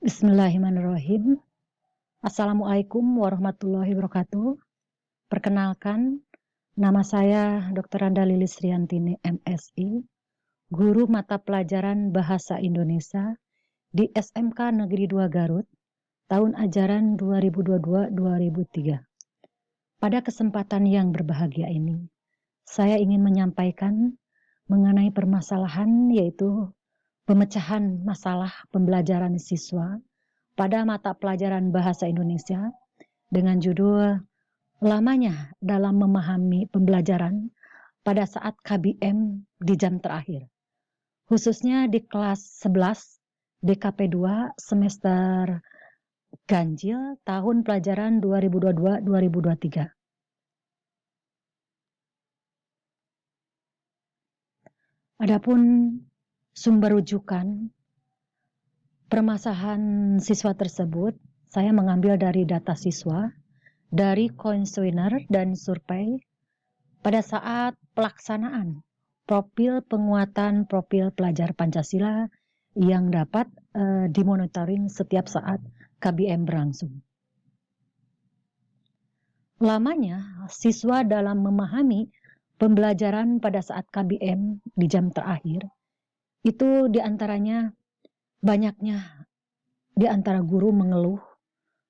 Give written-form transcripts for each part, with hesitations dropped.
Bismillahirrahmanirrahim. Assalamualaikum warahmatullahi wabarakatuh. Perkenalkan, nama saya Dr. Randa Lilis Riantini, MSI, Guru Mata Pelajaran Bahasa Indonesia di SMK Negeri 2 Garut, tahun ajaran 2022-2003. Pada kesempatan yang berbahagia ini, saya ingin menyampaikan mengenai permasalahan yaitu pemecahan masalah pembelajaran siswa pada mata pelajaran Bahasa Indonesia dengan judul lamanya dalam memahami pembelajaran pada saat KBM di jam terakhir. Khususnya di kelas 11 DKP 2 semester ganjil tahun pelajaran 2022-2023. Adapun sumber rujukan permasalahan siswa tersebut, saya mengambil dari data siswa, dari Coinsuiner dan survei pada saat pelaksanaan profil penguatan profil pelajar Pancasila yang dapat dimonitoring setiap saat KBM berlangsung. Lamanya siswa dalam memahami pembelajaran pada saat KBM di jam terakhir itu diantaranya banyaknya di antara guru mengeluh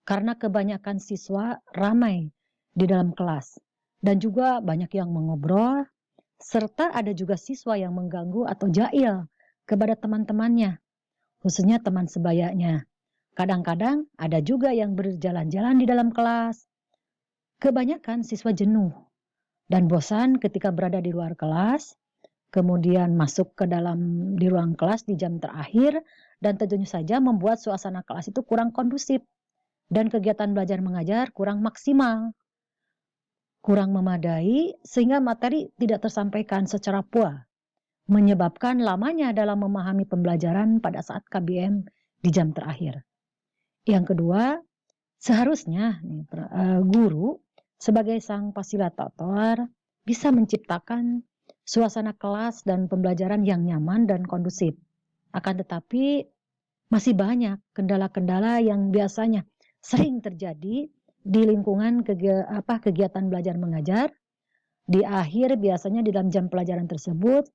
karena kebanyakan siswa ramai di dalam kelas dan juga banyak yang mengobrol, serta ada juga siswa yang mengganggu atau jahil kepada teman-temannya, khususnya teman sebayanya. Kadang-kadang ada juga yang berjalan-jalan di dalam kelas. Kebanyakan siswa jenuh dan bosan ketika berada di luar kelas, kemudian masuk ke dalam di ruang kelas di jam terakhir, dan tentunya saja membuat suasana kelas itu kurang kondusif dan kegiatan belajar mengajar kurang maksimal, kurang memadai, sehingga materi tidak tersampaikan secara puas, menyebabkan lamanya dalam memahami pembelajaran pada saat KBM di jam terakhir. Yang kedua, seharusnya guru sebagai sang fasilitator bisa menciptakan suasana kelas dan pembelajaran yang nyaman dan kondusif. Akan tetapi masih banyak kendala-kendala yang biasanya sering terjadi di lingkungan kegiatan belajar mengajar. Di akhir biasanya di dalam jam pelajaran tersebut,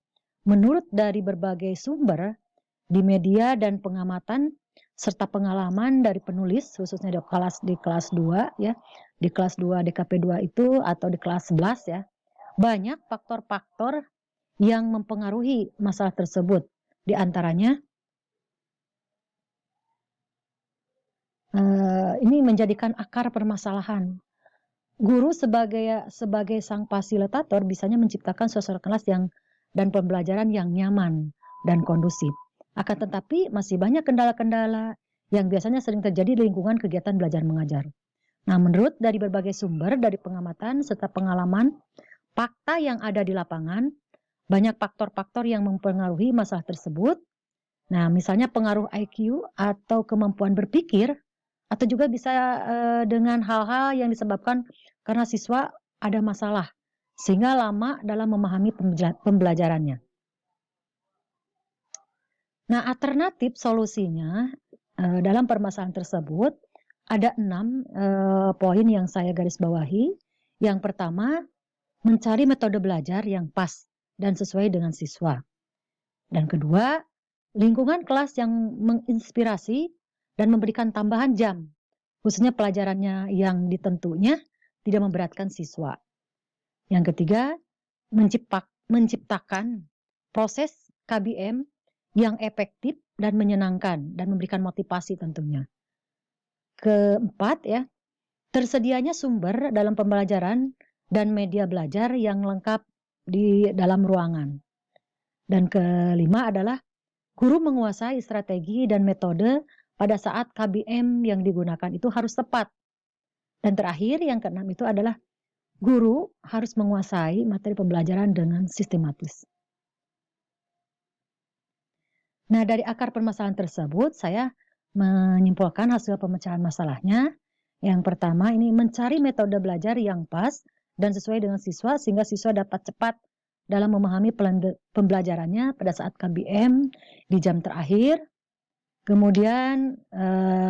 menurut dari berbagai sumber di media dan pengamatan serta pengalaman dari penulis, khususnya di kelas 2 ya, di kelas 2 DKP 2 itu atau di kelas 11 ya, banyak faktor-faktor yang mempengaruhi masalah tersebut. Di antaranya ini menjadikan akar permasalahan. Guru sebagai sang fasilitator bisanya menciptakan suasana kelas dan pembelajaran yang nyaman dan kondusif. Akan tetapi masih banyak kendala-kendala yang biasanya sering terjadi di lingkungan kegiatan belajar mengajar. Nah, menurut dari berbagai sumber, dari pengamatan serta pengalaman, fakta yang ada di lapangan, banyak faktor-faktor yang mempengaruhi masalah tersebut. Nah, misalnya pengaruh IQ atau kemampuan berpikir, atau juga bisa dengan hal-hal yang disebabkan karena siswa ada masalah, sehingga lama dalam memahami pembelajarannya. Nah, alternatif solusinya dalam permasalahan tersebut ada 6 poin yang saya garis bawahi. Yang pertama, mencari metode belajar yang pas dan sesuai dengan siswa. Dan kedua, lingkungan kelas yang menginspirasi dan memberikan tambahan jam, khususnya pelajarannya yang ditentunya tidak memberatkan siswa. Yang ketiga, menciptakan proses KBM yang efektif dan menyenangkan dan memberikan motivasi tentunya. Keempat ya, tersedianya sumber dalam pembelajaran dan media belajar yang lengkap di dalam ruangan. Dan kelima adalah guru menguasai strategi dan metode pada saat KBM yang digunakan itu harus tepat. Dan terakhir yang keenam itu adalah guru harus menguasai materi pembelajaran dengan sistematis. Nah, dari akar permasalahan tersebut saya menyimpulkan hasil pemecahan masalahnya. Yang pertama ini mencari metode belajar yang pas dan sesuai dengan siswa sehingga siswa dapat cepat dalam memahami pembelajarannya pada saat KBM di jam terakhir. Kemudian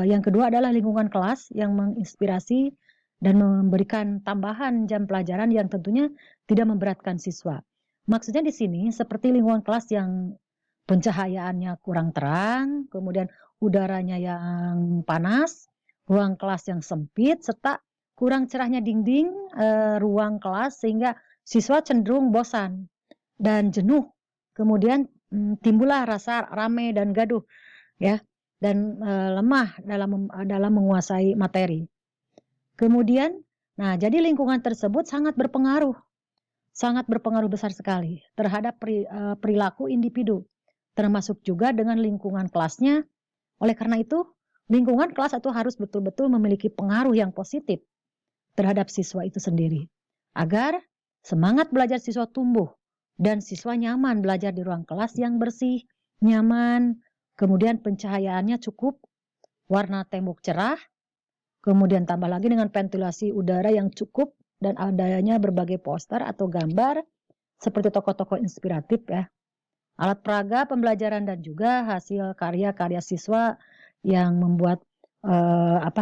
yang kedua adalah lingkungan kelas yang menginspirasi dan memberikan tambahan jam pelajaran yang tentunya tidak memberatkan siswa. Maksudnya di sini seperti lingkungan kelas yang pencahayaannya kurang terang, kemudian udaranya yang panas, ruang kelas yang sempit, serta kurang cerahnya dinding ruang kelas sehingga siswa cenderung bosan dan jenuh. Kemudian timbullah rasa ramai dan gaduh, ya, dan lemah dalam menguasai materi. Kemudian, nah jadi lingkungan tersebut sangat berpengaruh besar sekali terhadap perilaku individu, termasuk juga dengan lingkungan kelasnya. Oleh karena itu, lingkungan kelas itu harus betul-betul memiliki pengaruh yang positif terhadap siswa itu sendiri, agar semangat belajar siswa tumbuh dan siswa nyaman belajar di ruang kelas yang bersih, nyaman, kemudian pencahayaannya cukup, warna tembok cerah, kemudian tambah lagi dengan ventilasi udara yang cukup dan adanya berbagai poster atau gambar seperti tokoh-tokoh inspiratif, ya. Alat peraga pembelajaran dan juga hasil karya-karya siswa yang membuat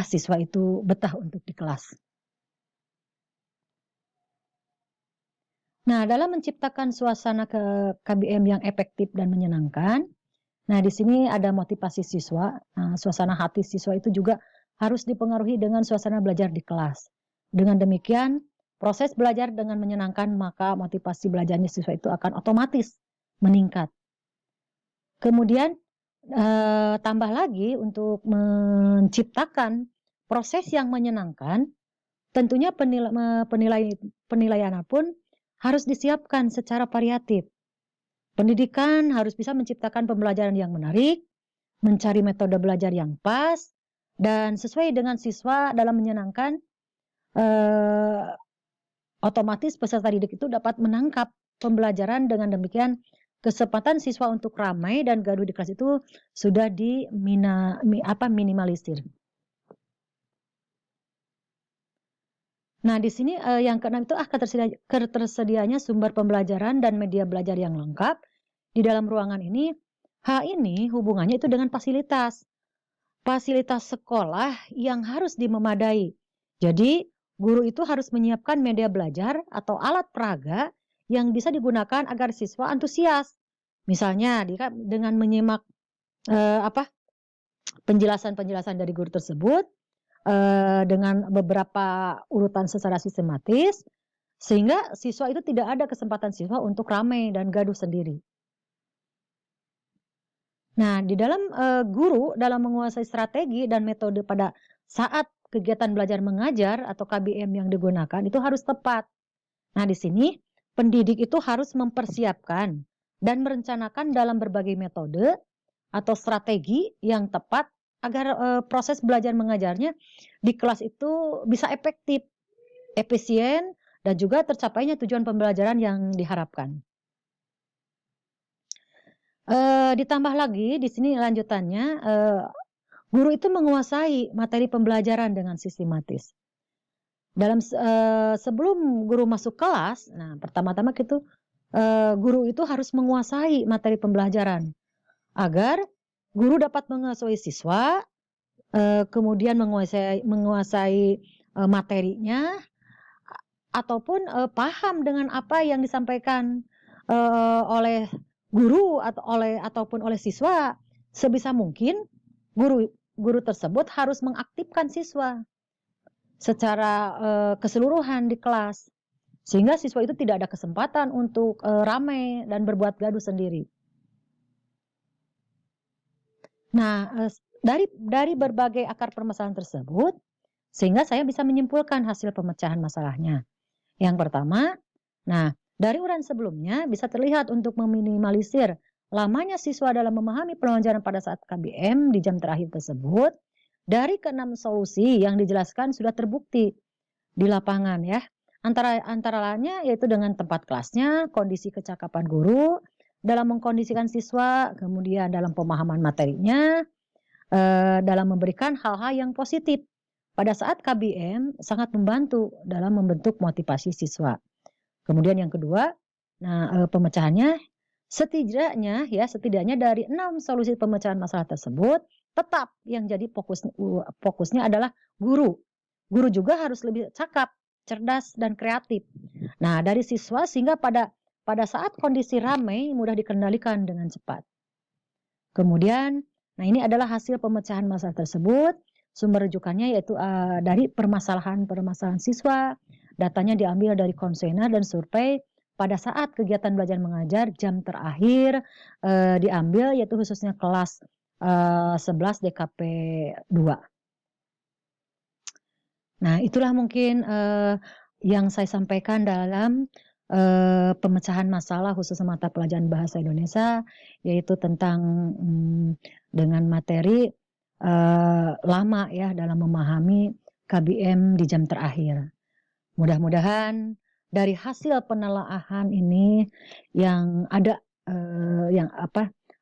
siswa itu betah untuk di kelas. Nah, dalam menciptakan suasana KBM yang efektif dan menyenangkan, nah di sini ada motivasi siswa. Nah, suasana hati siswa itu juga harus dipengaruhi dengan suasana belajar di kelas. Dengan demikian, proses belajar dengan menyenangkan, maka motivasi belajarnya siswa itu akan otomatis meningkat. Kemudian tambah lagi untuk menciptakan proses yang menyenangkan, tentunya penilaian pun harus disiapkan secara variatif. Pendidikan harus bisa menciptakan pembelajaran yang menarik, mencari metode belajar yang pas, dan sesuai dengan siswa dalam menyenangkan, otomatis peserta didik itu dapat menangkap pembelajaran. Dengan demikian, kesempatan siswa untuk ramai dan gaduh di kelas itu sudah minimalisir. Nah, di sini yang keenam itu ketersediaannya sumber pembelajaran dan media belajar yang lengkap di dalam ruangan ini. Hal ini hubungannya itu dengan fasilitas sekolah yang harus memadai. Jadi, guru itu harus menyiapkan media belajar atau alat peraga yang bisa digunakan agar siswa antusias. Misalnya dengan menyimak penjelasan-penjelasan dari guru tersebut dengan beberapa urutan secara sistematis, sehingga siswa itu tidak ada kesempatan siswa untuk ramai dan gaduh sendiri. Nah, di dalam guru dalam menguasai strategi dan metode pada saat kegiatan belajar mengajar atau KBM yang digunakan itu harus tepat. Nah, di sini pendidik itu harus mempersiapkan dan merencanakan dalam berbagai metode atau strategi yang tepat agar proses belajar mengajarnya di kelas itu bisa efektif, efisien, dan juga tercapainya tujuan pembelajaran yang diharapkan. Ditambah lagi di sini lanjutannya, guru itu menguasai materi pembelajaran dengan sistematis. Sebelum guru masuk kelas, nah pertama-tama guru itu harus menguasai materi pembelajaran agar guru dapat menguasai siswa, kemudian menguasai materinya, ataupun paham dengan apa yang disampaikan oleh guru ataupun oleh siswa. Sebisa mungkin guru tersebut harus mengaktifkan siswa secara keseluruhan di kelas, sehingga siswa itu tidak ada kesempatan untuk ramai dan berbuat gaduh sendiri. Nah, dari berbagai akar permasalahan tersebut, sehingga saya bisa menyimpulkan hasil pemecahan masalahnya. Yang pertama, nah dari uraian sebelumnya bisa terlihat untuk meminimalisir lamanya siswa dalam memahami pelajaran pada saat KBM di jam terakhir tersebut, dari ke-6 solusi yang dijelaskan sudah terbukti di lapangan, ya. Antara lainnya yaitu dengan tempat kelasnya, kondisi kecakapan guru dalam mengkondisikan siswa, kemudian dalam pemahaman materinya, dalam memberikan hal-hal yang positif pada saat KBM sangat membantu dalam membentuk motivasi siswa. Kemudian yang kedua, nah pemecahannya setidaknya dari 6 solusi pemecahan masalah tersebut tetap yang jadi fokusnya adalah guru. Guru juga harus lebih cakap, cerdas, dan kreatif. Nah, dari siswa sehingga pada saat kondisi ramai mudah dikendalikan dengan cepat. Kemudian, nah ini adalah hasil pemecahan masalah tersebut. Sumber rujukannya yaitu dari permasalahan siswa. Datanya diambil dari kuesioner dan survei pada saat kegiatan belajar mengajar jam terakhir diambil, yaitu khususnya kelas 11 DKP 2. Nah, itulah mungkin yang saya sampaikan dalam pemecahan masalah khusus mata pelajaran bahasa Indonesia, yaitu tentang dengan materi lama ya dalam memahami KBM di jam terakhir. Mudah-mudahan dari hasil penelaahan ini yang ada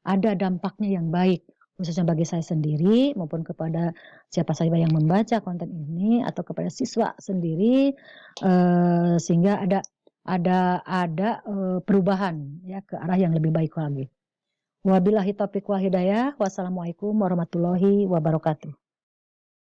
ada dampaknya yang baik, khususnya bagi saya sendiri maupun kepada siapa saja yang membaca konten ini atau kepada siswa sendiri, sehingga ada perubahan ya ke arah yang lebih baik lagi. Wabillahi taufiq wal hidayah. Wassalamualaikum warahmatullahi wabarakatuh.